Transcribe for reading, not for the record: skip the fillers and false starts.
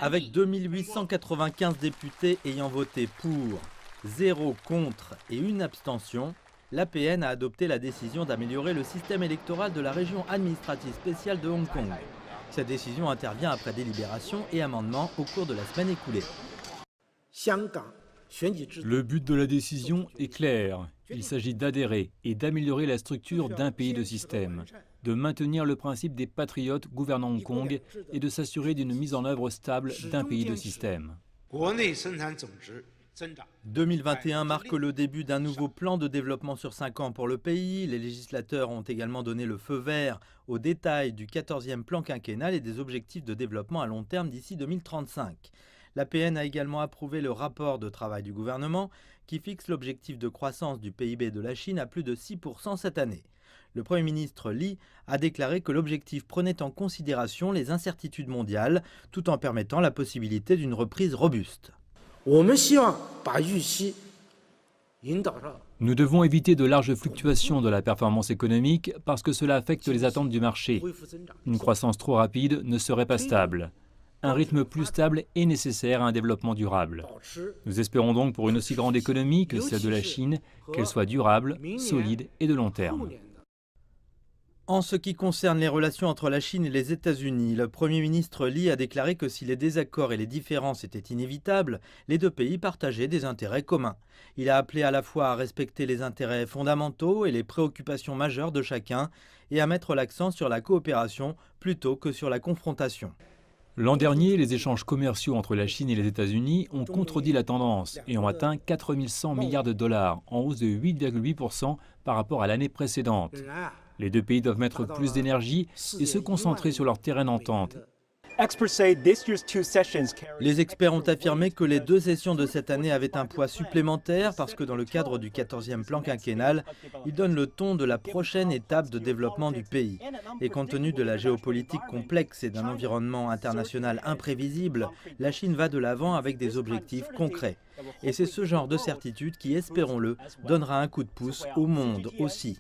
Avec 2895 députés ayant voté pour, 0 contre et 1 abstention, l'APN a adopté la décision d'améliorer le système électoral de la région administrative spéciale de Hong Kong. Cette décision intervient après délibération et amendement au cours de la semaine écoulée. Le but de la décision est clair. Il s'agit d'adhérer et d'améliorer la structure d'un pays de système, de maintenir le principe des patriotes gouvernant Hong Kong et de s'assurer d'une mise en œuvre stable d'un pays de système. 2021 marque le début d'un nouveau plan de développement sur 5 ans pour le pays. Les législateurs ont également donné le feu vert aux détails du 14e plan quinquennal et des objectifs de développement à long terme d'ici 2035. L'APN a également approuvé le rapport de travail du gouvernement qui fixe l'objectif de croissance du PIB de la Chine à plus de 6% cette année. Le Premier ministre Li a déclaré que l'objectif prenait en considération les incertitudes mondiales tout en permettant la possibilité d'une reprise robuste. Nous devons éviter de larges fluctuations de la performance économique parce que cela affecte les attentes du marché. Une croissance trop rapide ne serait pas stable. Un rythme plus stable est nécessaire à un développement durable. Nous espérons donc pour une aussi grande économie que celle de la Chine, qu'elle soit durable, solide et de long terme. En ce qui concerne les relations entre la Chine et les États-Unis, le Premier ministre Li a déclaré que si les désaccords et les différences étaient inévitables, les deux pays partageaient des intérêts communs. Il a appelé à la fois à respecter les intérêts fondamentaux et les préoccupations majeures de chacun et à mettre l'accent sur la coopération plutôt que sur la confrontation. L'an dernier, les échanges commerciaux entre la Chine et les États-Unis ont contredit la tendance et ont atteint 4 100 milliards de dollars, en hausse de 8,8% par rapport à l'année précédente. Les deux pays doivent mettre plus d'énergie et se concentrer sur leur terrain d'entente. Les experts ont affirmé que les deux sessions de cette année avaient un poids supplémentaire parce que dans le cadre du 14e plan quinquennal, il donne le ton de la prochaine étape de développement du pays. Et compte tenu de la géopolitique complexe et d'un environnement international imprévisible, la Chine va de l'avant avec des objectifs concrets. Et c'est ce genre de certitude qui, espérons-le, donnera un coup de pouce au monde aussi.